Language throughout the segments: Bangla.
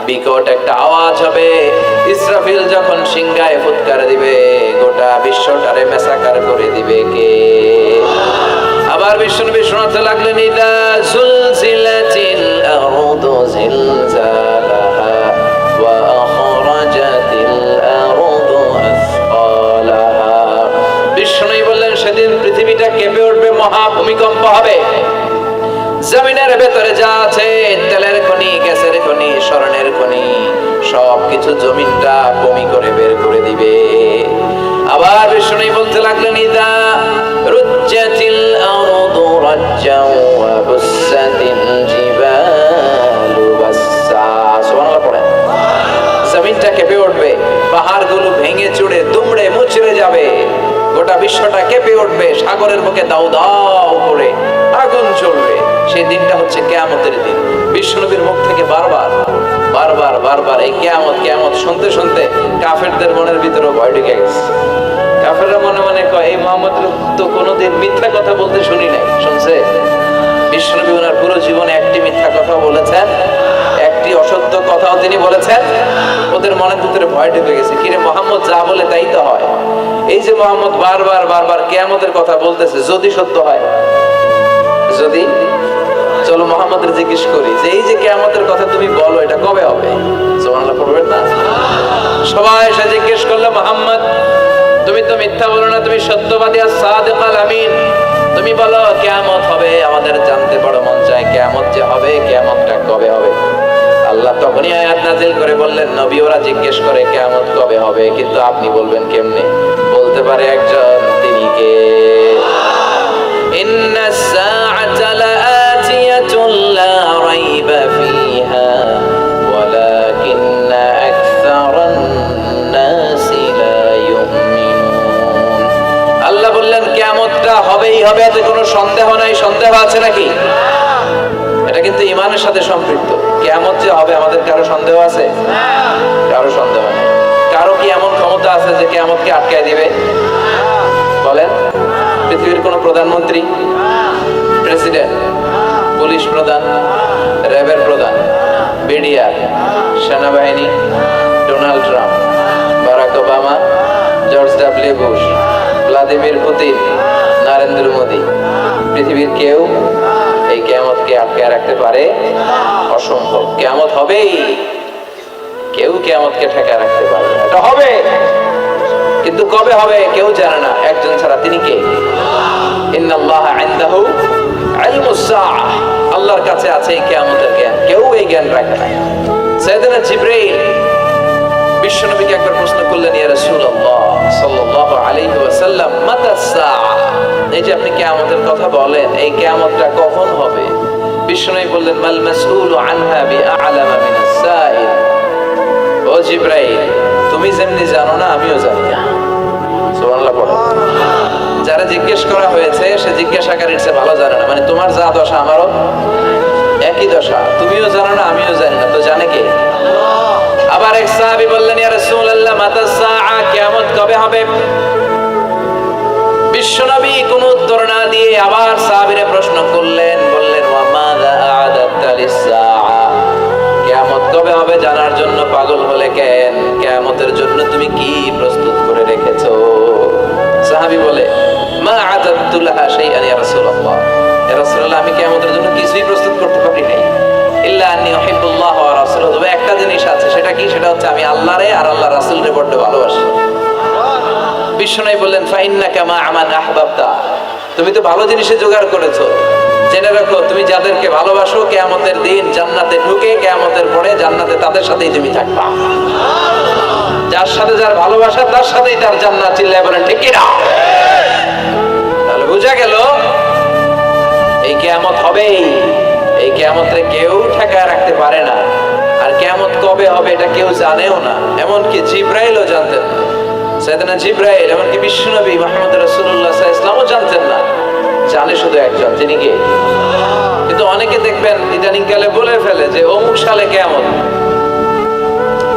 বিকট একটা আওয়াজ হবে। ইসরাফিল যখন সিংহায় ফুৎকার দিবে, গোটা বিশ্বটারে মেসাকার করে দিবে কে? আবার বিষ্ণু শোনাতে লাগলেন, ইদা জুলজিলাতিল আরদু জিলজালাহা ওয়া আখরাজাতিল আরদু আসকালাহা। বিষ্ণুই বললেন, সেদিন পৃথিবীটা কেঁপে উঠবে, মহা ভূমিকম্প হবে। জমিনের ভেতরে যা আছে, তেলের খনি, গ্যাসের খনি, স্বর্ণের খনি, সবকিছু জমিনটা বমি করে বের করে দিবে। আবার বিষ্ণুই বলতে লাগলেন, ইদা রুজ্জাতিল আরদু রাজ্জাও ওয়া বুসাতিল জিবালু বাসসা। সুবহানাল্লাহ পড়ে। জমিনটা কেঁপে উঠবে, পাহাড়গুলো ভেঙে চুরে দুমড়ে মুচড়ে যাবে, গোটা বিশ্বটা কেঁপে উঠবে, সাগরের বুকে দাউ দাউ করে আগুন জ্বলবে। সেই দিনটা হচ্ছে কিয়ামতের দিন। বিশ্বনবীর মুখ থেকে বারবার বারবার বারবার এই কিয়ামত কিয়ামত শুনতে শুনতে কাফেরদের মনের ভিতরে ভয় ঢুকে গেছে। কাফেররা মনে মনে কয়, এই মুহাম্মদ তো কোনোদিন মিথ্যা কথা বলতে শুনি নাই। শুনছে? বিশ্বনবী ওনার পুরো জীবনে একটি মিথ্যা কথা বলেছেন, একটি অসত্য কথাও তিনি বলেছেন। ওদের মনের ভিতরে ভয় ঢুকে গেছে, কিরে মুহাম্মদ যা বলে তাই তো হয়। এই যে মুহাম্মদ বারবার বারবার কিয়ামতের কথা বলতেছে, যদি সত্য হয়, যদি, চলো মুহাম্মদের জিজ্ঞেস করি যে এই যে কিয়ামতের কথা তুমি বলো, এটা কবে হবে? সুবহানাল্লাহ পড়বেন না? সবাই এসে জিজ্ঞেস করলো, মুহাম্মদ তুমি তো মিথ্যা বলো না, তুমি সত্যবাদী আর সাদিক আল আমিন, তুমি বলো কিয়ামত হবে। আমাদের জানতে বড় মন চায়, কিয়ামত যে হবে, কিয়ামতটা কবে হবে? আল্লাহ তখনই আয়াত নাজিল করে বললেন, নবী ওরা জিজ্ঞেস করে কিয়ামত কবে হবে, কিন্তু আপনি বলবেন কেমনে? বলতে পারে একজন, তিনি কে? ইন্নাস সাআতা লাআতিয়াতুন লা রাইবা ফিহা ওয়ালাকিন্না আকসারান নাসি লা ইউমিনুন। আল্লাহ বললেন কিয়ামতটা হবেই হবে, এতে কোনো সন্দেহ নাই। সন্দেহ আছে নাকি? এটা কিন্তু ঈমানের সাথে সম্পৃক্ত। কিয়ামত যে হবে, আমাদের কারো সন্দেহ আছে? কারো সন্দেহ নেই। কারো কি এমন ক্ষমতা আছে যে কিয়ামতকে আটকায় দিবে? বলেন। পৃথিবীর কোন প্রধানমন্ত্রী, প্রেসিডেন্ট, পুলিশ প্রধান, র্যাবের প্রধান, বিডিআর, সেনাবাহিনী, Donald Trump, Barack Obama, George W Bush, Vladimir Putin, Narendra Modi, পৃথিবীর কেউ এই কিয়ামতকে আটকায় রাখতে পারে? অসম্ভব। কিয়ামত হবেই, কেউ কিয়ামতকে ঠেকায় রাখতে পারবে না। এটা হবে, কিন্তু কবে হবে কেউ জানে না, একজন ছাড়া। তিনি কে? ইন্নাল্লাহা ইনদাহু ইলমুস সাআহ। আল্লাহর কাছে আছে এই কিয়ামতের জ্ঞান, কেউ এই জ্ঞান রাখে না। সাইয়েদনা জিবরাইল বিশ্বনবীকে একবার প্রশ্ন করলেন, ইয়া রাসূলুল্লাহ সাল্লাল্লাহু আলাইহি ওয়াসাল্লাম, মাতাস সাআহ, এই যে আপনি কিয়ামতের কথা বলেন, এই কিয়ামতটা কখন হবে? বিশ্বনবী বললেন, মাল মাসউলু আনহা বিআলামা মিনাস সাইল। ও জিবরাইল, তুমি যেমনি জানো না, আমিও জানি না। সুবহানাল্লাহ পড়ো। যারা জিজ্ঞেস করা হয়েছে সে জিজ্ঞাসাকারীর চেয়ে ভালো জানে না। মানে তোমার যা দশা আমারও একই দশা, তুমিও জানো না, আমিও জানি না, তো জানে কে? আবার এক সাহাবী বললেন, ইয়া রাসূলুল্লাহ মাতাস সাআ, কিয়ামত কবে হবে? বিশ্বনবী কোনো উত্তর না দিয়ে আবার সাহাবীরে প্রশ্ন করলেন, বললেন, ওয়া মাযা আ'দাতা লিস-সাআ, কিয়ামত কবে হবে জানার জন্য পাগল হলে কেন? কিয়ামতের জন্য তুমি কি প্রস্তুত করে রেখেছো? সাহাবী বলে, মা আ'দাতু লাহা শাইআন ইয়া রাসূলুল্লাহ, ইয়া রাসূলুল্লাহ আমি কিয়ামতের জন্য কিছুই প্রস্তুত করতে পারি নাই। ইল্লা আন্নী উহিব্বুল্লাহ ওয়া রাসূলুহু, তবে একটা জিনিস আছে, সেটা কি? সেটা হচ্ছে আমি আল্লাহরে আর আল্লাহর রাসূলরে বড় ভালোবাসি। বিশ্বনবী বললেন, ফাইন্নাকা মা আমান আহবাবতা, তুমি তো ভালো জিনিসে জোগাড় করেছো। জেনে রাখো, তুমি যাদেরকে ভালোবাসো, কিয়ামতের দিন জান্নাতে ঢুকে কিয়ামতের পরে জান্নাতে তাদের সাথেই তুমি থাকবা। যার সাথে যার ভালোবাসা, তার সাথেই তার জান্নাত। চিল্লায় বলেন ঠিক কি না? তাহলে বোঝা গেল এই কিয়ামত হবেই। এই কিয়ামতে কেউ ঠেকায় রাখতে পারে না। আর কিয়ামত কবে হবে এটা কেউ জানেও না, এমনকি জিবরাইলও জানতেন না। সাইয়েদনা জিবরাইল, এমনকি বিশ্বনবী মুহাম্মদ রাসূলুল্লাহ সাল্লাল্লাহু আলাইহি ওয়াসাল্লামও জানতেন না। জানে শুধু একজন, তিনি কে? কিন্তু অনেকে দেখবেন ইদানিং কালে বলে ফেলে যে অমুক সালে কিয়ামত।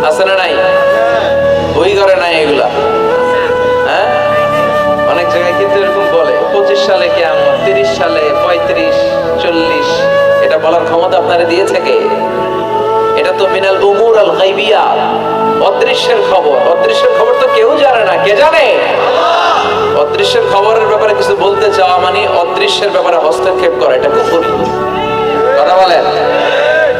আছে না নাই? বই করে নাই এগুলা? হ্যাঁ, অনেক জায়গায় কিন্তু এরকম বলে 25 সালে কিয়ামত, 30 সালে, 35, 40। এটা বলার ক্ষমতা আপনারা দিয়েছে কে? এটা তো মিনাল উমুর আল গাইবিয়াত, অদৃশ্যের খবর। অদৃশ্যের খবর তো কেউ জানে না, কে জানে? অদৃশ্যের খবরের ব্যাপারে কিছু বলতে চাওয়া মানে অদৃশ্যের ব্যাপারে হস্তক্ষেপ করা, এটা কুফর। কথা বলেন।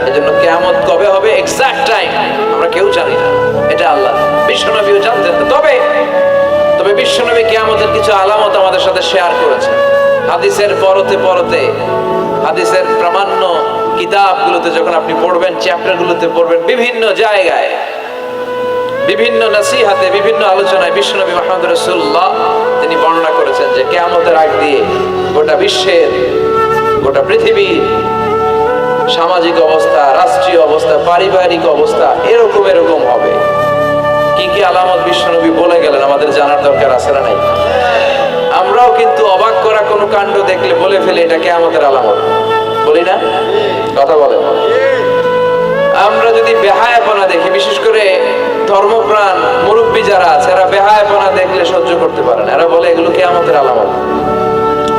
এজন্য কিয়ামত কবে হবে এক্সাক্ট টাইম আমরা কেউ জানি না, এটা আল্লাহ। বিশ্বনবীও জানতেন না। তবে বিশ্বনবী কিয়ামতের কিছু আলামত আমাদের সাথে শেয়ার করেছেন। হাদিসের পরতে পরতে, হাদিসের প্রামাণ্য কিতাবগুলোতে যখন আপনি পড়বেন, চ্যাপ্টারগুলোতে পড়বেন, বিভিন্ন জায়গায়, বিভিন্ন নসিহাতে, বিভিন্ন আলোচনায় বিশ্বনবী মুহাম্মদ রাসূলুল্লাহ তিনি বর্ণনা করেছেন যে কিয়ামতের আগ দিয়ে গোটা বিশ্বের, গোটা পৃথিবীর সামাজিক অবস্থা, রাষ্ট্রীয় অবস্থা, পারিবারিক অবস্থা এরকম হবে। কি কি আলামত বিশ্বনবী বলে গেলেন আমাদের জানার দরকার আছে না নাই? আমরাও কিন্তু অবাক করা কোনো কাণ্ড দেখলে বলে ফেলে এটা কিয়ামতের আলামত, বলি না? কথা বলেন। আমরা যদি বেহায়াপনা দেখি, বিশেষ করে ধর্মপ্রাণ মুরব্বী যারা আছে, এরা বেহায়াপনা দেখলে সহ্য করতে পারে না। এরা বলে এগুলো কিয়ামতের আলামত,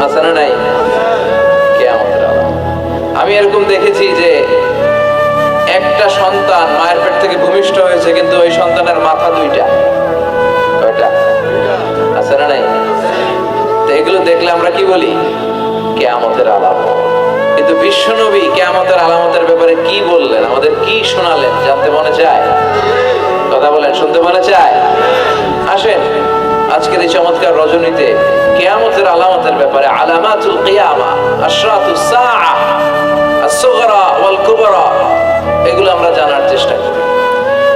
আছে না নাই? কিয়ামতের আলামত। আমি এরকম দেখেছি যে একটা সন্তান মায়ের পেট থেকে ভূমিষ্ঠ হয়েছে, কিন্তু ওই সন্তানের মাথা দুইটা। কয়টা? আছে না নাই? তো এগুলো দেখলে আমরা কি বলি? কিয়ামতের আলামত। কিন্তু বিশ্বনবী কিয়ামতের আলামতের ব্যাপারে কি বললেন, আমাদের কি শোনালেন, জানতে মনে চায়? কথা বলেন, শুনতে মনে চায়? আসেন আজকের এই চমৎকার রজনীতে কিয়ামতের আলামতের ব্যাপারে, আলামাতুল কিয়ামা, আশরাতুস সাআ, আস-সুগরা ওয়াল কুবরা, এগুলো আমরা জানার চেষ্টা করি।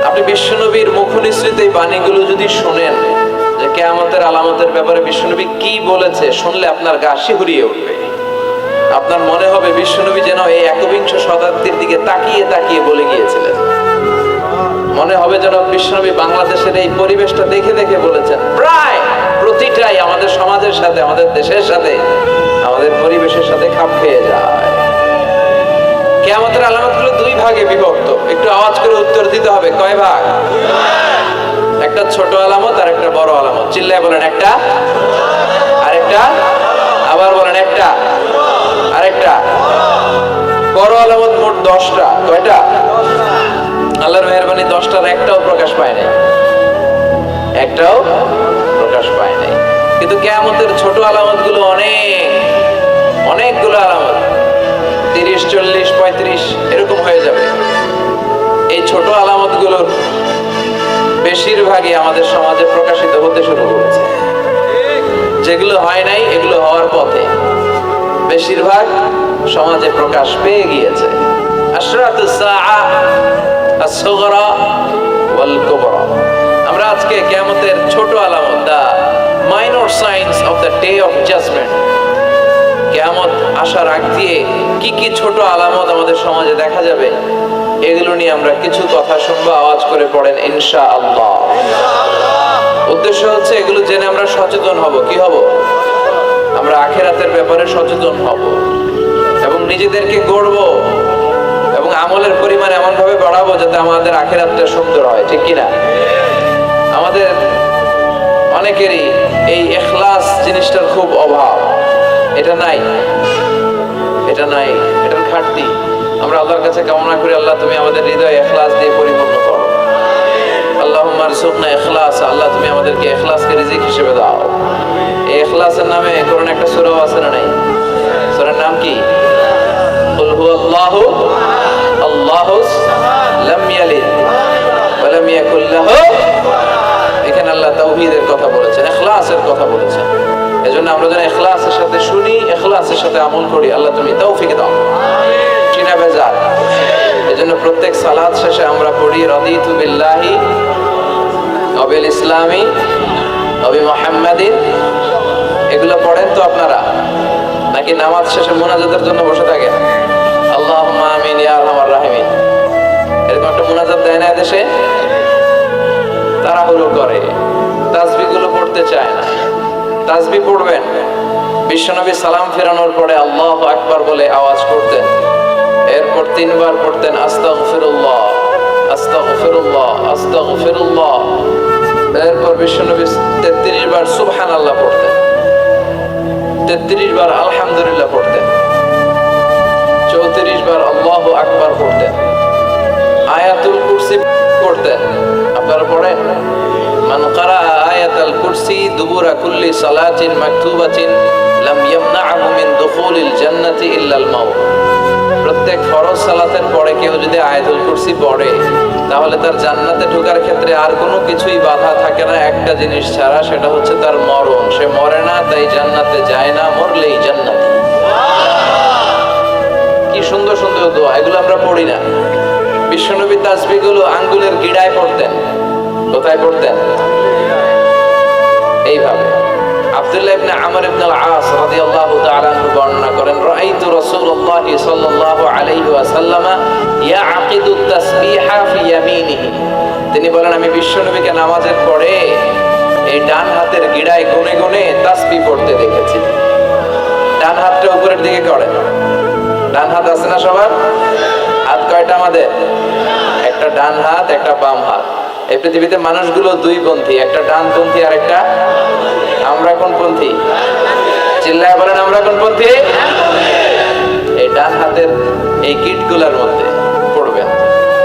আপনি বিশ্বনবীর মুখনিসৃত এই বাণীগুলো যদি শুনেন যে কিয়ামতের আলামতের ব্যাপারে বিশ্বনবী কি বলেছে, শুনলে আপনার গা শিহরিয়ে উঠবে। আপনার মনে হবে বিশ্বনবী যেন এই একবিংশ শতাব্দীর দিকে তাকিয়ে তাকিয়ে বলে গিয়েছিলেন। মনে হবে যেন বিশ্বনবী বাংলাদেশের এই পরিবেশটা দেখে দেখে বলেছেন। প্রায় প্রতিটাই আমাদের সমাজের সাথে, আমাদের দেশের সাথে, আমাদের পরিবেশের সাথে খাপ খেয়ে যায়। কিয়ামতের আলামতগুলো দুই ভাগে বিভক্ত। একটু আওয়াজ করে উত্তর দিতে হবে, কয় ভাগ? একটা ছোট আলামত আর একটা বড় আলামত। চিল্লায় বলেন একটা, আরেকটা, আবার বলেন একটা, আরেকটা। বড় আলামত মোট 10টা। কয়টা? আল্লাহর মেহেরবানি 10টার একটাও প্রকাশ পায় নাই, একটাও প্রকাশ পায় নাই। কিন্তু কিয়ামতের ছোট আলামতগুলো অনেকগুলো আলামত, 30, 40, 35 এরকম হয়ে যাবে। এই ছোট আলামতগুলোর বেশিরভাগই আমাদের সমাজে প্রকাশিত হতে শুরু করেছে। যেগুলো হয় নাই এগুলো হওয়ার পথে, বেশিরভাগ সমাজে প্রকাশ পেয়ে গিয়েছে। আশরাতুস সাআ, আস-সুগরা ওয়াল কুবরা। আমরা আজকে কিয়ামতের ছোট আলামত, the minor signs of the day of judgment, কিয়ামত আসার আগ দিয়ে কি কি ছোট আলামত আমাদের সমাজে দেখা যাবে, এগুলো নিয়ে আমরা কিছু কথা শুনবো। আওয়াজ করে পড়েন ইনশাআল্লাহ। উদ্দেশ্য হচ্ছে এগুলো জেনে আমরা সচেতন হব। কি হব? আমরা আখিরাতের ব্যাপারে সচেতন হব এবং নিজেদেরকে গড়ব এবং আমলের পরিমাণ এমন ভাবে বাড়াবো যাতে আমাদের আখিরাতটা সুন্দর হয়। ঠিক কিনা? আমাদের অনেকেরই এই ইখলাস জিনিসটার খুব অভাব। এটা নাই, এটার ঘাটতি। আমরা আল্লাহর কাছে কামনা করি, আল্লাহ তুমি আমাদের হৃদয় ইখলাস দিয়ে পরিপূর্ণ করো। আল্লাহুম্মা রযুকনা ইখলাস, আল্লাহ তুমি আমাদেরকে ইখলাসকে রিজিক হিসেবে দাও। এই ইখলাসের নামে কোরআনে একটা সূরা আছে না নাই? সূরার নাম কি? কুল হুয়াল্লাহু আল্লাহু লাম ইয়ালিদ ওয়া লাম ইয়াকুল লাহু। এখানে আল্লাহ তাওহীদের কথা বলেছেন, ইখলাসের কথা বলেছেন। এজন্য আমরা যেন ইখলাসের সাথে শুনি, ইখলাসের সাথে আমল করি। আল্লাহ তুমি তৌফিক দাও। ঠিক না বেজার? এজন্য প্রত্যেক সালাত শেষে আমরা পড়ি রাদিতু বিল্লাহি ওয়া বিল ইসলামি ওয়া বি মুহাম্মাদিন। এগুলো পড়েন তো আপনারা, নাকি নামাজ শেষে মুনাজাতের জন্য বসে থাকেন? আল্লাহুম্মা আমিন ইয়া আরহামার রাহিমিন, এরকম একটা মুনাজাত দেয় না দেশে? তাড়াহুড়ো করে, তাসবিহগুলো পড়তে চায় না। তাসবিহ পড়বেন। বিশ্বনবী সালাম ফেরানোর পরে আল্লাহু আকবার বলে আওয়াজ করতেন। এরপর 3 বার পড়তেন আস্তাগফিরুল্লাহ, আস্তাগফিরুল্লাহ, আস্তাগফিরুল্লাহ। এরপর বিশ্বনবী 33 বার সুবহানাল্লাহ পড়তেন, 33 বার আলহামদুলিল্লাহ পড়তেন, 34 বার আল্লাহু আকবার পড়তেন। আয়াতুল কুরসি পড়তেন, আপনারা পড়েন? মান ক্বারা আয়াতাল কুরসি দুবুরা কুল্লি সালাতিন মাকতুবাতিন লাম ইয়ামনাহু মিন দুখুলিল জান্নাতি ইল্লাল মাউত। প্রত্যেক ফরজ সালাতের পরে কেউ যদি আয়াতুল কুরসি পড়ে তাহলে তার জান্নাতে ঢোকার ক্ষেত্রে আর কোনো কিছুই বাধা থাকে না, একটা জিনিস ছাড়া, সেটা হচ্ছে তার মরণ। সে মরে না, তাই জান্নাতে যায় না, মরলেই জান্নাতি। কি সুন্দর সুন্দর দোয়া, এগুলো আমরা পড়ি না। বিশ্বনবী তাসবিহগুলো আঙ্গুলের গিড়ায় পড়তেন। কোথায় পড়তেন? এইভাবে। আব্দুল্লাহ ইবনে আমর ইবনে আল-আস রাদিয়াল্লাহু তাআলা আনহু বর্ণনা করেন, রাআইতু রাসূলুল্লাহ সাল্লাল্লাহু আলাইহি ওয়াসাল্লাম ইয়াকিদু তাসবিহা ফি ইয়ামিনিহি। তিনি বলেন, আমি বিশ্বনবীকে নামাজের পরে এই ডান হাতের গিড়ায় গুনে গুনে তাসবিহ পড়তে দেখেছি। ডান হাতটা উপরের দিকে করেন। ডান হাত আছে না সবার? হাত কয়টা আমাদের? একটা ডান হাত, একটা বাম হাত। এই পৃথিবীতে মানুষগুলো দুই পন্থী, একটা ডানপন্থী আর একটা। আমরা কোন পন্থী? চিল্লায় বলেন, আমরা কোন পন্থী? এই ডান হাতের এই গিটগুলোর মধ্যে পড়বেন।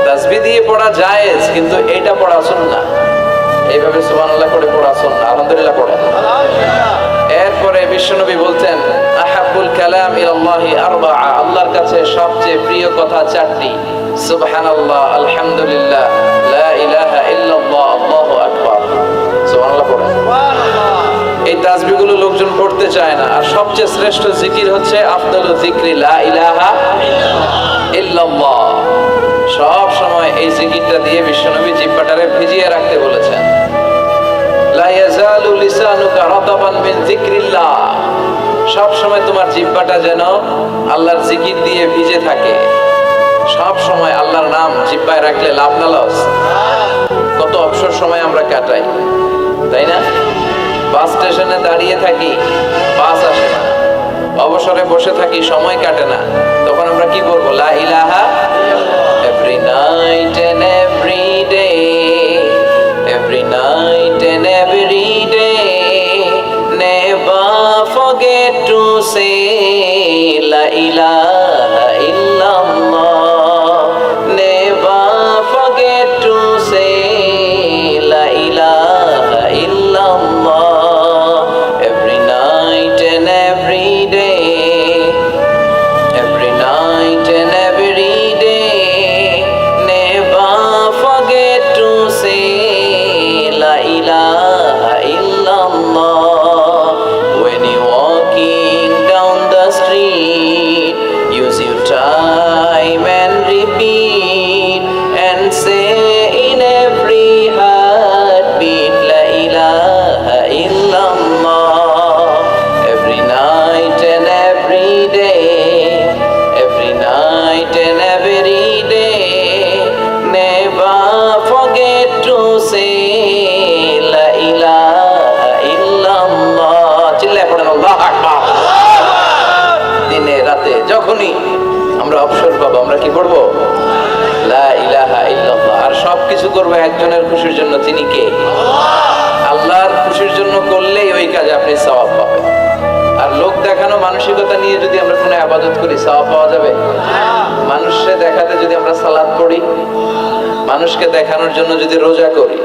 তাসবিহ দিয়ে পড়া জায়েজ, কিন্তু এইটা পড়া সুন্নাহ। এইভাবে সুবহানাল্লাহ করে পড়া সুন্নাহ। আলহামদুলিল্লাহ পড়েন। এরপরে বিশ্বনবী বলতেন, আহাব্বুল কালাম ইলাল্লাহি আরবাআ। আল্লাহর কাছে সবচেয়ে প্রিয় কথা চারটি, সুবহানাল্লাহ, আলহামদুলিল্লাহ, লা ইলাহা ইল্লাল্লাহ, আল্লাহু আকবার। সুবহানাল্লাহ পড়েন। এই তাসবিহগুলো লোকজন পড়তে চায় না। আর সবচেয়ে শ্রেষ্ঠ জিকির হচ্ছে আফদালু যিকরি লা ইলাহা ইল্লাল্লাহ। সব সময় এই জিকিরটা দিয়ে বিশ্বনবী জিহ্বাটারে ভিজিয়ে রাখতে বলেছেন। লা ইয়াজালু লিসানুকা রাতাবান মিন যিকরিল্লাহ। সব সময় তোমার জিহ্বাটা যেন আল্লাহর জিকির দিয়ে ভিজে থাকে। সব সময় আল্লাহর নাম জিহ্বায় রাখলে লাভ না লস? কত অবসর সময় আমরা কাটাই, তাই না? বাস স্টেশনে দাঁড়িয়ে থাকি, বাস আসে না, অবসরে বসে থাকি, সময় কাটে না, তখন আমরা কি করবো? লা ইলাহা। Every night and every day, every night and every day, never forget to say লা ইলাহা ইল্লাল্লাহ, নেভার ফরগেট টু সে লা ইলাহা ইল্লাল্লাহ। যখনই আমরা অবসর পাবো আমরা কি করবো? লা ইলাহা ইল্লাল্লাহ। আর সবকিছু করবো একজনের খুশির জন্য, তিনি কে? আল্লাহর খুশির জন্য করলেই ওই কাজে আপনি সওয়াব পাবেন। আর লোক দেখানো মানসিকতা নিয়ে যদি আমরা কোনো ইবাদত করি, সওয়াব পাওয়া যাবে? মানুষকে দেখাতে যদি আমরা সালাত পড়ি, মানুষকে দেখানোর জন্য যদি রোজা করি,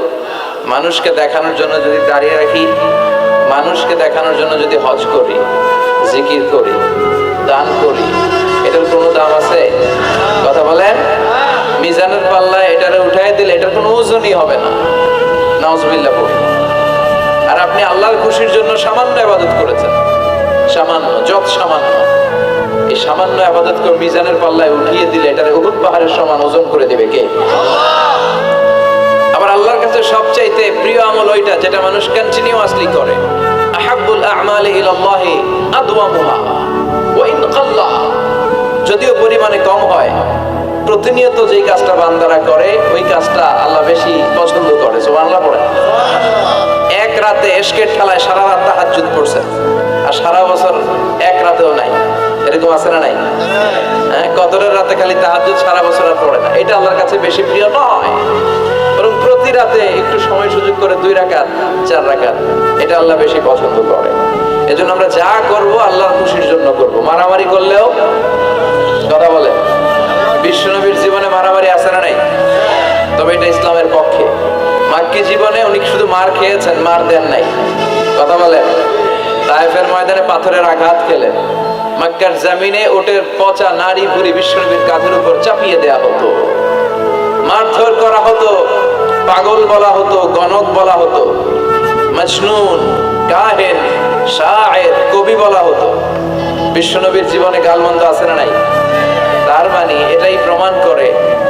মানুষকে দেখানোর জন্য যদি দাঁড়িয়ে রাখি, মানুষকে দেখানোর জন্য যদি হজ করি, জিকির করি, দান করি, এটার কোনো দাম আছে? কথা বলেন। মিজানের পাল্লায় এটারে উঠাই দিলে এটার কোনো ওজনই হবে না। নাউজুবিল্লাহ পড়ি। আর আপনি আল্লাহর খুশির জন্য সামান্য ইবাদত করেছেন, সামান্য, যত সামান্য, এই সামান্য ইবাদত করে মিজানের পাল্লায় উঠিয়ে দিলে এটারে উহুদ পাহাড়ের সমান ওজন করে দিবে কে? আবার আল্লাহর কাছে সবচাইতে প্রিয় আমল ওইটা যেটা মানুষ কন্টিনিউয়াসলি করে। আহাব্বুল আ'মালি ইলাল্লাহি আদওয়ামুহা ওয়া ইন কাল্লা। যদিও পরিমাণে কম হয়, প্রতিনিয়ত যেই কাজটা বান্দারা করে ওই কাজটা আল্লাহ বেশি পছন্দ করে। সুবহানাল্লাহ পড়ে। এক রাতে এশকের ঠেলায় সারা রাত তাহাজ্জুদ পড়ছেন, আর সারা বছর এক রাতেও নাই, এরকম আছে না নাই? হ্যাঁ, কদরের রাতে খালি তাহাজ্জুদ, সারা বছর আর পড়ে না। এটা আল্লাহর কাছে বেশি প্রিয় নয়, বরং প্রতি রাতে একটু সময় সুযোগ করে 2 রাকাত 4 রাকাত, এটা আল্লাহ বেশি পছন্দ করে। এজন্য আমরা যা করব আল্লাহর খুশির জন্য করব। মারামারি করলেও, কথা বলে, বিশ্বনবীর জীবনে মারামারি আছে না নাই? তবে এটা ইসলামের পক্ষে। মাক্কি জীবনে উনি শুধু মার খেয়েছেন, মার দেন নাই। কথা বলেন। তায়েফের ময়দানে পাথরের আঘাত খেলেন, মক্কার জমিনে ওটের পচা নারী ভুঁড়ি বিশ্বনবীর কাঁধের উপর চাপিয়ে দেয়া হতো, মারধর করা হতো, পাগল বলা হতো, গণক বলা হতো, মজনুন, কাহেন, শায়ের, কবি বলা হতো। বিশ্বনবীর জীবনে গালমন্দ আছে না নাই? তার মানে এটাই প্রমাণ করে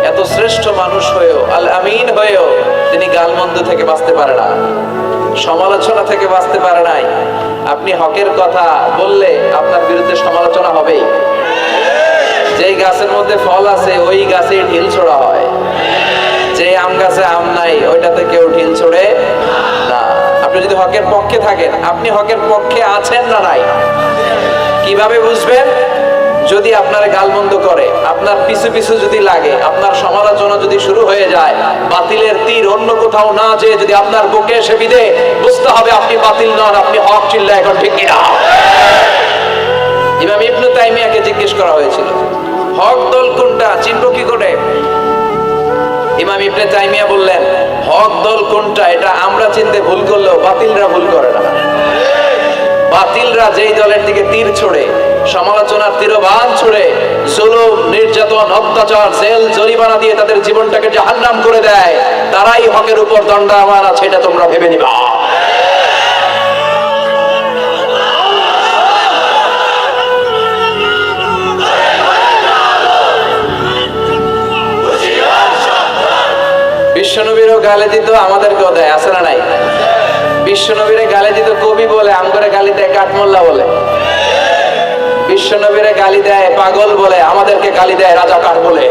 এত শ্রেষ্ঠ মানুষ হয়েও, আল আমিন হয়েও তিনি গালমন্দ থেকে বাঁচতে পারে না, সমালোচনা থেকে বাঁচতে পারে নাই। আপনি হকের কথা বললে আপনার বিরুদ্ধে সমালোচনা হবেই। যেই গাছের মধ্যে ফল আছে ওই গাছে ঢিল ছোড়া হয়, যে আম গাছে আম নাই ওইটাতে কেউ ঢিল ছোড়ে না। আপনি যদি হকের পক্ষে থাকেন, আপনি হকের পক্ষে আছেন না নাই কিভাবে বুঝবেন? যদি আপনার গালমন্দ করে, আপনার পিছু পিছু যদি লাগে, আপনার সমালোচনা যদি শুরু হয়ে যায়, বাতিলের তীর অন্য কোথাও না যেয়ে যদি আপনার বুকে এসে বিধে, বুঝতে হবে আপনি বাতিল নন, আপনি হক। চিল্লা এখন ঠিক কিনা? ইমাম ইবনে তাইমিয়াকে জিজ্ঞেস করা হয়েছিল হক দল কোনটা, চিনব কি করে? ইমাম ইবনে তাইমিয়া বললেন, হক দল কোনটা এটা আমরা চিনতে ভুল করলেও বাতিলরা ভুল করে না। বাতিলরা যেই দলের দিকে তীর ছোড়ে, সমালোচনার তীরবান ছুড়ে, জুলুম, নির্যাতন, অত্যাচার, জেল জরিমানা দিয়ে তাদের জীবনটাকে জাহান্নাম করে দেয়, তারাই হকের উপর দণ্ডায়মান আছে, এটা তোমরা ভেবে নিবা। বিশ্বনবীরও গালি দিত, আমাদেরকেও দেয়, আছে না নাই? বিশ্বনবীরে গালি দিত কবি বলে, আমগরে গালি দেয় কাঠমোল্লা বলে। বিশ্বনবীরে গালি দেয় পাগল বলে, আমাদেরকে গালি দেয় রাজাকার বলে।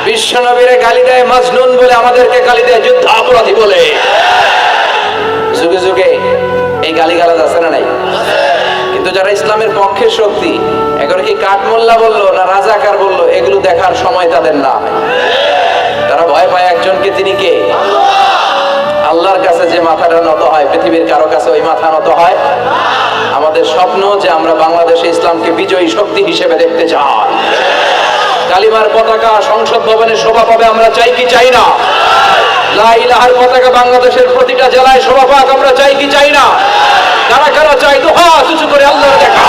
বিশ্বনবীরে গালি দেয় মজনুন বলে, আমাদেরকে গালি দেয় যুদ্ধাপরাধী বলে। যুগে যুগে এই গালিগালাজ আছে না নাই? কিন্তু যারা ইসলামের পক্ষের শক্তি, এখন কি কাঠমোল্লা বললো না রাজাকার বললো, এগুলো দেখার সময় তাদের না। তারা ভয় পায় একজনকে, তিনি কে? আল্লাহর কাছে যে মাথাটা নত হয়, পৃথিবীর কারো কাছে ওই মাথা নত হয়? আমাদের স্বপ্ন যে আমরা বাংলাদেশে ইসলামকে বিজয়ী শক্তি হিসেবে দেখতে চাই। কালিমার পতাকা সংসদ ভবনে শোভা পাবে, আমরা চাই কি চাই না? লা ইলাহার পতাকা বাংলাদেশের প্রতিটা জেলায় শোভা পাক, আমরা চাই কি চাই না? কারা কারা চাই তো হাত উঁচু করে আল্লাহর দেখা।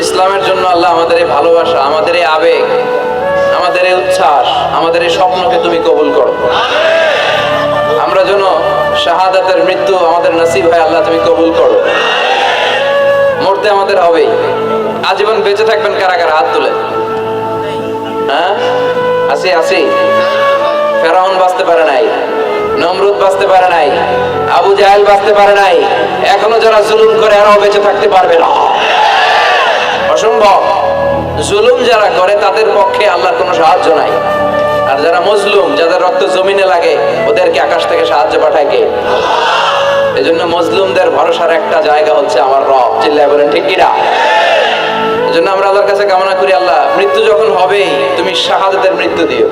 ইসলামের জন্য আল্লাহ আমাদের এই ভালোবাসা, আমাদের এই আবেগ, আমাদের এই উচ্ছ্বাস, আমাদের এই স্বপ্নকে তুমি কবুল করো। আমরা যেন শাহাদাতের মৃত্যু আমাদের নসিব হয়, আল্লাহ তুমি কবুল করো। মরতে আমাদের হবেই। আজীবন বেঁচে থাকবেন কারা কারা? হাত তুলে। হ্যাঁ, আসি আসি। ফেরাউন বাঁচতে পারে নাই, নমরুদ বাঁচতে পারে নাই, আবু জাহেল বাঁচতে পারে নাই। এখনো যারা জুলুম করে এরাও বেঁচে থাকতে পারবে না, অসম্ভব। জুলুম যারা করে তাদের পক্ষে আল্লাহর কোনো সাহায্য নাই। আর যারা মজলুম, যাদের রক্ত জমিনে লাগে, ওদেরকে আকাশ থেকে সাহায্য পাঠায় কে? এজন্য মজলুমদের ভরসার একটা জায়গা হচ্ছে আমার রব। চিল্লায় বলেন ঠিক কিনা? এজন্য আমরা আল্লাহর কাছে কামনা করি, আল্লাহ মৃত্যু যখন হবেই তুমি শাহাদাতের মৃত্যু দিও।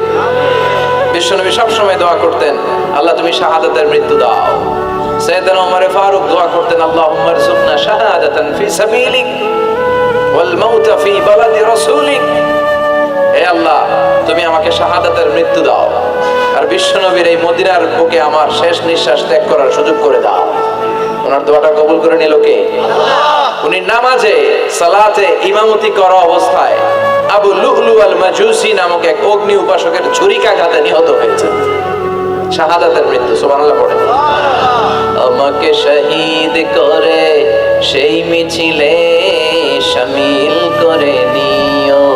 বিশ্বনবী সবসময় দোয়া করতেন, আল্লাহ তুমি শাহাদাতের মৃত্যু দাও। সাইয়েদনা ওমর ফারুক দোয়া করতেন, আল্লাহুম্মা রযুকনা শাহাদাতান ফি সাবিলিক ওয়াল মাউতা ফি বালাদি রাসূলিক। হে আল্লাহ, তুমি আমাকে শাহাদাতের মৃত্যু দাও, আর বিশ্বনবীর এই মদিনার বুকে আমার শেষ নিঃশ্বাস ত্যাগ করার সুযোগ করে দাও। ওনার দোয়াটা কবুল করে নিল কে? আল্লাহ। উনি নামাজে সালাতে ইমামতি করা অবস্থায় আবু লুহলু আল মাজুসি নামক এক অগ্নি উপাসকের ছুরিকাঘাতে নিহত হয়েছেন। শাহাদাতের মৃত্যু। সুবহানাল্লাহ পড়ে। আমাকে শহীদ করে সেই মিছিলে শামিল করে নিও,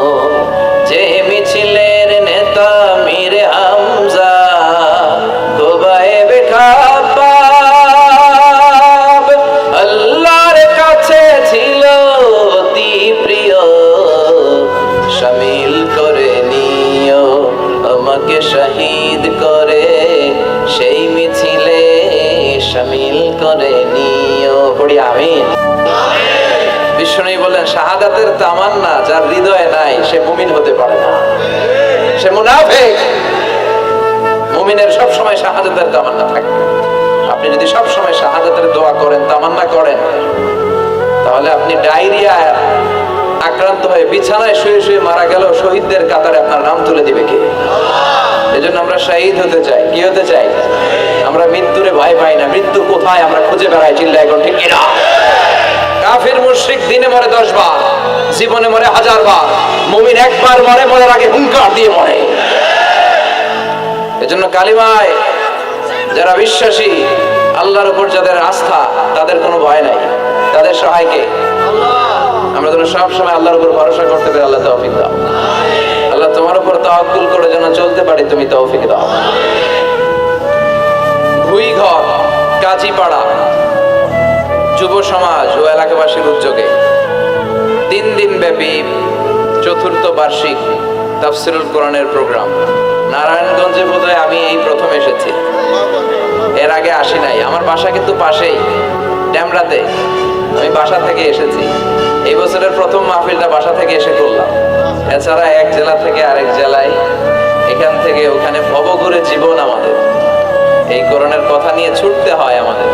যে মিছিলের নেতা মীর হামজা গোবায়েব খাব্বাব আল্লাহর কাছে ছিল অতি প্রিয়, শামিল করে নিও। আমাকে শহীদ করে সেই মিছিলে শামিল করে নিও। আমিন। বিশ্বনবী বললেন, শাহাদাতের তামান্না যার হৃদয়ে নাই সে মুমিন হতে পারে না, সে মুনাফিক। মুমিনের সব সময় শাহাদাতের তামান্না থাকে। আপনি যদি সব সময় শাহাদাতের দোয়া করেন, তামান্না করেন, তাহলে আপনি ডায়রিয়া আক্রান্ত হয়ে বিছানায় শুয়ে শুয়ে মারা গেলেও শহীদদের কাতারে আপনার নাম তুলে দিবে কে? এজন্য আমরা শহীদ হতে চাই। কি হতে চাই? আমরা মৃত্যুরে ভয় পাই না। মৃত্যু কোথায় আমরা খুঁজে বেড়াই, চিল্লায় এখন ঠিক কিনা? কাফির মুশরিক দিনে মরে 10 বার, জীবনে মরে 1000 বার। মুমিন একবার মরে, মরার আগে হুঙ্কার দিয়ে মরে। এজন্য কালিমায় যারা বিশ্বাসী, আল্লাহর উপর যাদের আস্থা, তাদের কোনো ভয় নাই। তাদের সহায় কে? আমরা যেন সব সময় আল্লাহর উপর ভরসা করতে পারি। আল্লাহ তৌফিক দাও। আল্লাহ তোমার উপর তাওয়াক্কুল করে যেন চলতে পারি, তুমি তৌফিক দাও। ভুইঘর, কাজীপাড়া যুব সমাজ ও এলাকাবাসীর উদ্যোগে 3 দিন ব্যাপী 4th বার্ষিক তাফসীরুল কোরআনের প্রোগ্রাম। নারায়ণগঞ্জে বোধহয় আমি এই প্রথম এসেছি, এর আগে আসি নাই। আমার বাসা কিন্তু পাশেই, ড্যামরাতে। আমি বাসা থেকে এসেছি। এই বছরের প্রথম মাহফিলটা বাসা থেকে এসে করলাম। এছাড়া এক জেলা থেকে আরেক জেলায়, এখান থেকে ওখানে ভবঘুরে জীবন আমাদের। এই কোরআনের কথা নিয়ে ছুটতে হয় আমাদের,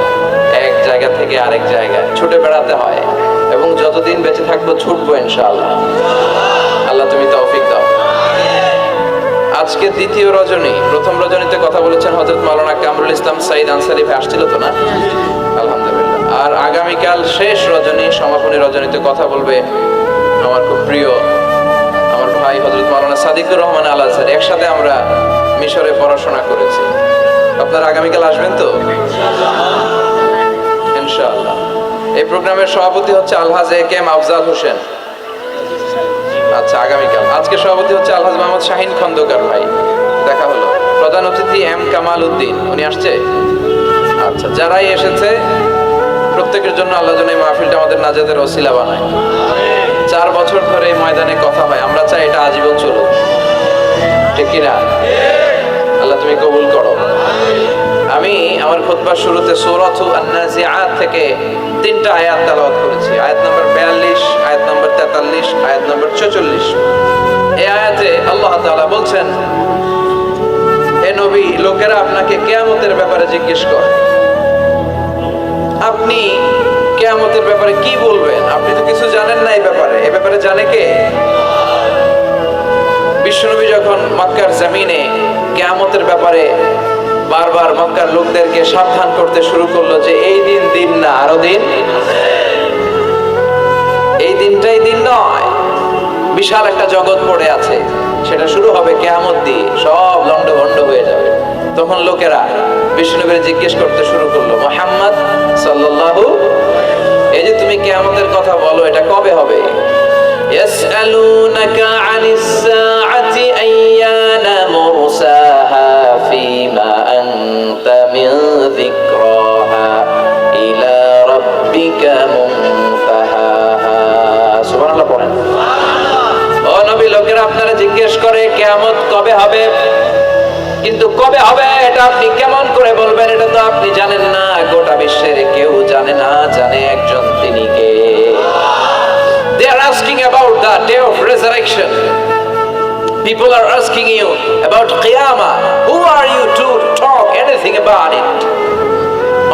এক জায়গা থেকে আরেক জায়গায় ছুটে বেড়াতে হয়, এবং যতদিন বেঁচে থাকবো ছুটবো ইনশাআল্লাহ। আল্লাহ তুমি তৌফিক দাও। আজকে দ্বিতীয় রজনী। প্রথম রজনীতে কথা বলেছেন হযরত মাওলানা কামরুল ইসলাম সাইদ আনসারী ভাই, আসছিল তো না? আলহামদুলিল্লাহ। আর আগামীকাল শেষ রজনী, সমাপনী রজনীতে কথা বলবে আমার খুব প্রিয় আমার ভাই হযরত মাওলানা সাদিকুর রহমান আল আজহারী। একসাথে আমরা মিশরে পড়াশোনা করেছি। আপনারা আগামীকাল আসবেন তো ইনশাআল্লাহ। এই প্রোগ্রামের সভাপতি হচ্ছে আলহাজ এ.কে.এম. আফজাল হোসেন। আচ্ছা, আগামীকাল। আজকে সভাপতি হচ্ছে আলহাজ মোহাম্মদ শাহিন খন্দকার ভাই, দেখা হলো। প্রধান অতিথি এম কামাল উদ্দিন, উনি আসছে। আচ্ছা, যারাই এসেছে প্রত্যেকের জন্য আল্লাহ যেন এই মাহফিলটা আমাদের নাজাতের ওসিলা বানায়। 4 বছর ধরে এই ময়দানে কথা হয়, আমরা চাই এটা আজীবন চলুক, ঠিক কিনা? আল্লাহ তুমি কবুল করো। আমি আমার খুতবার শুরুতে সূরাতু আন-নাজিআত থেকে 3টা আয়াত তেলাওয়াত করেছি। আয়াত নম্বর 42, আয়াত নম্বর 43, আয়াত নম্বর 44। এই আয়াতে আল্লাহ তাআলা বলছেন, হে নবী, লোকেরা আপনাকে কিয়ামতের ব্যাপারে জিজ্ঞেস করে। আপনি কিয়ামতের ব্যাপারে কি বলবেন? আপনি তো কিছু জানেন না এই ব্যাপারে। এই ব্যাপারে জানে কে? বিশ্বনবী যখন মক্কার জমিনে কিয়ামতের ব্যাপারে বারবার মক্কার লোকদেরকে সাবধান করতে শুরু করলো যে এই দিন দিন না, আরো দিন। এই দিনটাই দিন নয়, বিশাল একটা জগৎ পড়ে আছে, সেটা শুরু হবে কিয়ামত দিয়ে, সব লন্ডভন্ড হয়ে যাবে। তখন লোকেরা বিশ্বনবীর জিজ্ঞেস করতে শুরু করলো, মুহাম্মদ সাল্লাল্লাহু, এই যে তুমি কিয়ামতের কথা বলো, এটা কবে হবে? ইয়াসআলুনাকা আনিস সাআতি আইয়ানা মুরসাহা ফীমা আনতা মিন যিকরাহা ইলা রাব্বিকা মুনতাহাহা। সুবহানাল্লাহ পড়েন। ও নবী, লোকেরা আপনারা জিজ্ঞেস করে কিয়ামত কবে হবে, কিন্তু কবে হবে এটা আপনি কেমন করে বলবেন? এটা তো আপনি জানেন না, গোটা বিশ্বের কেউ জানে না, জানে একজন, তিনি কে? They are asking about the day of resurrection. People are asking you about Qiyamah. Who are you to talk anything about it?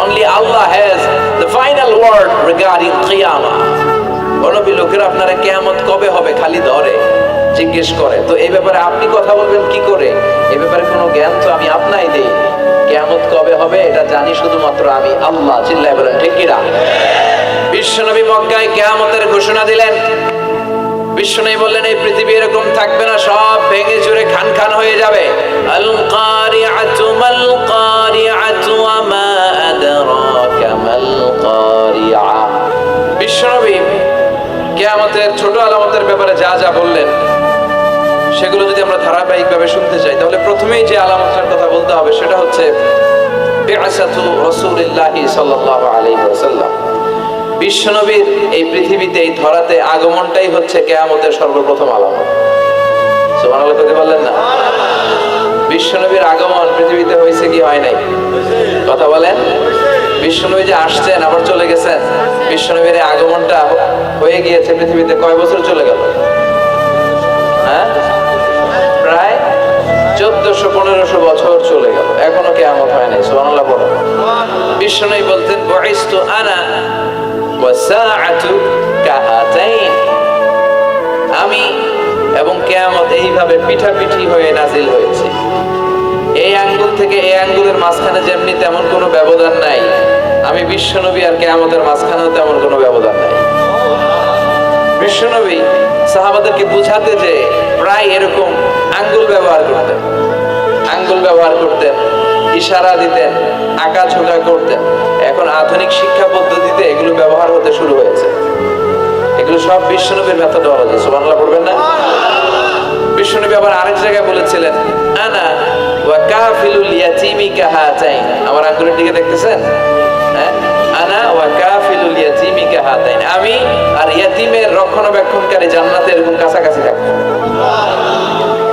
Only Allah has the final word regarding Qiyamah. নবী, লোকেরা আপনারা কিয়ামত কবে হবে খালি ধরে জিজ্ঞেস করে, তো এই ব্যাপারে আপনি কথা বলবেন কি করে? এই ব্যাপারে কোনো জ্ঞান তো আমি আপনাই দেই। কিয়ামত কবে হবে এটা জানি শুধুমাত্র আমি আল্লাহ। চিল্লায় বলেন ঠিক কিনা? বিশ্বনবী মক্কায় কিয়ামতের ঘোষণা দিলেন। বিশ্বনবী বললেন, এই পৃথিবী এরকম থাকবে না, সব ভেঙে চুরে খান খান হয়ে যাবে। আল কারিআতু মাল কারিআতু ওয়া মা আদরাকা মাল কারিআ। বিশ্বনবী কিয়ামতের ছোট আলামতের ব্যাপারে যা যা বললেন, সেগুলো যদি আমরা ধারাবাহিকভাবে শুনতে চাই, তাহলে প্রথমেই যে আলামতের কথা বলতে হবে সেটা হচ্ছে বিআসাতু রাসূলিল্লাহি সাল্লাল্লাহু আলাইহি ওয়াসাল্লাম। বিশ্বনবীর এই পৃথিবীতে, এই ধরাতে আগমনটাই হচ্ছে কিয়ামতের সর্বপ্রথম আলামত। সুবহানাল্লাহ, কইতে পারলেন না? বিশ্বনবীর আগমন পৃথিবীতে হয়েছে কি হয় নাই? কথা বলেন। বিশ্বনবী যে আসছেন আবার চলে গেছেন, বিশ্বনবীর আগমনটা হয়ে গিয়েছে পৃথিবীতে কয় বছর চলে গেল? হ্যাঁ, প্রায় 1400-1500 বছর চলে গেল, এখনো কিয়ামত হয় নাই। সুবহানাল্লাহ বলেন। বিশ্বনবী বলতেন বুইস্তু আনা ওয়া সাআতু কাহাতাইন, আমি এবং কিয়ামত এইভাবে পিঠাপিঠি হয়ে নাজিল হয়েছে। এই আঙ্গুল থেকে এই আঙ্গুলের মাঝখানে যেমনি তেমন কোনো ব্যবধান নাই, আমি বিশ্বনবী আর কিয়ামতের মাঝখানেও তেমন কোনো ব্যবধান নাই। বিশ্বনবী সাহাবাদেরকে বুঝাতে যে প্রায় এরকম আঙ্গুল ব্যবহার করতেন, আঙ্গুল ব্যবহার করতেন, ইশারা দিতেন, আঁকাঝোঁকা করতেন। এখন আধুনিক শিক্ষা পদ্ধতিতে এগুলো ব্যবহার হতে শুরু হয়েছে। এগুলো সব বিশ্বনবীর মেথডোলজি। সুবহানাল্লাহ পড়বেন না? বিশ্বনবী আবার আরেক জায়গায় বলেছিলেন আনা ওয়া কাফিলুল ইয়াতীমি কাহাতাইন, আমার আঙ্গুলের দিকে দেখতেছেন? হ্যাঁ, আনা ওয়া কাফিলুল ইয়াতীমি কাহাতাইন, আমি আর ইয়াতীমের রক্ষণাবেক্ষণকারী জান্নাতে এরকম কাছাকাছি থাকবো।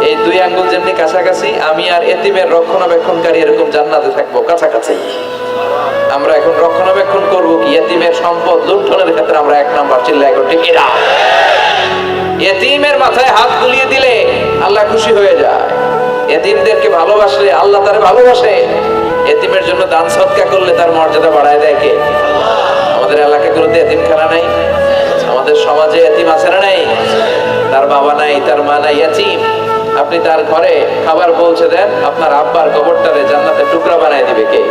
এই দুই আঙ্গুল যেমনি কাছাকাছি, আমি আর ইয়াতীমের রক্ষণাবেক্ষণকারী এরকম জান্নাতে থাকবো কাছাকাছি। আমরা এখন রক্ষণাবেক্ষণ করব কি? ইয়াতীমের সম্পদ লুণ্ঠনের ক্ষেত্রে আমরা এক নাম্বার। চিল্লায় এখন ঠিক না? ইয়াতীমের মাথায় হাত বুলিয়ে দিলে আল্লাহ খুশি হয়ে যায়। ইয়াতীমদেরকে ভালোবাসলে আল্লাহ তারে ভালোবাসে। ইয়াতীমের জন্য দান সদকা করলে তার মর্যাদা বাড়ায় দেয় কে? আমাদের এলাকাগুলোতে ইয়াতীমখানা নাই? আমাদের সমাজে ইয়াতীম আছে না নাই? তার বাবা নাই, তার মা নাই, ইয়াতীম। আপনি তার ঘরে খাবার পৌঁছে দেন, আপনার আব্বার কবরটারে জান্নাতে টুকরা বানায় দিবে কে?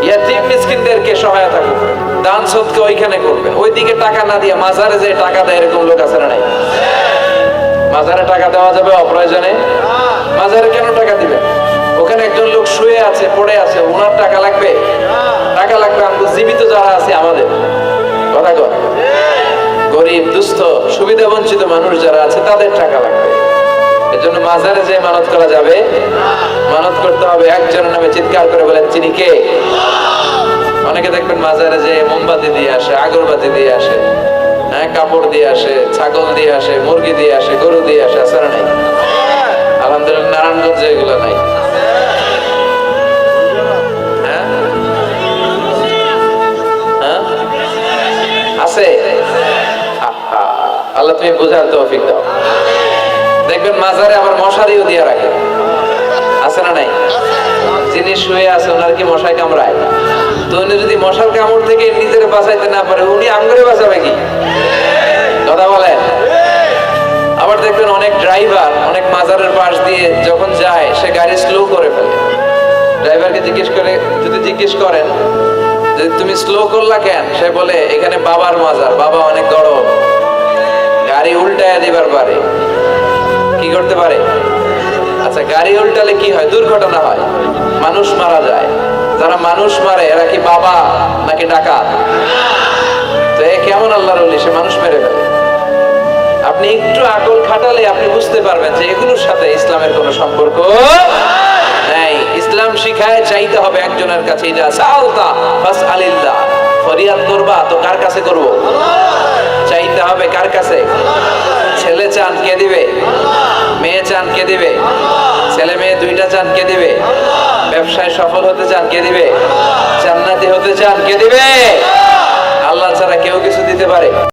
ইয়াতীম মিসকিনদেরকে সহায়তা করবেন, দান সদকা ওইখানে করবেন। ওইদিকে টাকা না দিয়ে মাজারে যে টাকা দেয় এরকম লোক আছে না নাই? মাজারে টাকা দেওয়া যাবে অপ্রয়োজনে? মাজারে কেন টাকা দিবেন? ওখানে একজন লোক শুয়ে আছে, পড়ে আছে, ওনার টাকা লাগবে? টাকা লাগবে আমাদের জীবিত যারা আছে আমাদের। কথা কর, গরিব দুস্থ সুবিধা বঞ্চিত মানুষ যারা আছে তাদের টাকা লাগবে। এজন্য মাজারে যে মানত করা যাবে, মানত করতে হবে একজনের নামে চিৎকার করে বলেন তিনি কে? অনেকে দেখবেন মাজারে যে মোমবাতি দিয়ে আসে, আগরবাতি দিয়ে আসে, হ্যাঁ, কাপড় দিয়ে আসে, ছাগল দিয়ে আসে, মুরগি দিয়ে আসে, গরু দিয়ে আসে, আছে না নাই? আলহামদুলিল্লাহ নারায়ণগঞ্জে এগুলো নাই। হ্যাঁ, হ্যাঁ আছে। আল্লাহ তুমি বুঝার তৌফিক দাও। দেখবেন মাজারে আবার মশারিও দিয়ে রাখে, আছে না নাই? যিনি শুয়ে আছে ওনার কি মশায় কামড়ায়? তো উনি যদি মশার কামড় থেকে নিজের বাঁচাইতে না পারে, উনি আঙ্গুরে বাঁচাবে কি? কথা বলেন। আবার দেখবেন অনেক ড্রাইভার অনেক মাজারের পাশ দিয়ে যখন যায় সে গাড়ি স্লো করে ফেলে। ড্রাইভারকে জিজ্ঞেস করেন যে তুমি স্লো করলা কেন? সে বলে এখানে বাবার মাজার, বাবা অনেক গরম, গাড়ি উল্টায় দিবার পারে। কি করতে পারে? আচ্ছা, গাড়ি উল্টালে কি হয়? দুর্ঘটনা হয়, মানুষ মারা যায়। যারা মানুষ মারে এরা কি বাবা নাকি ডাকাত? তো এ কেমন আল্লাহর ওলি? সে মানুষ মেরে ফেলে। আপনি একটু আকল খাটালে আপনি বুঝতে পারবেন যে এগুলোর সাথে ইসলামের কোনো সম্পর্ক নাই। ইসলাম শিখায় চাইতে হবে একজনের কাছে। যা সালতা ফাসআলিল্লাহ, ফরিয়াদ করবা তো কার কাছে করব? চাইতে হবে কার কাছে? ছেলে চান কে দিবে? মেয়ে চান কে দিবে? ছেলে মেয়ে দুইটা চান কে দিবে? ব্যবসায় সফল হতে চান কে দিবে? জান্নাতি হতে চান কে দিবে? আল্লাহ ছাড়া কেউ কিছু দিতে পারে?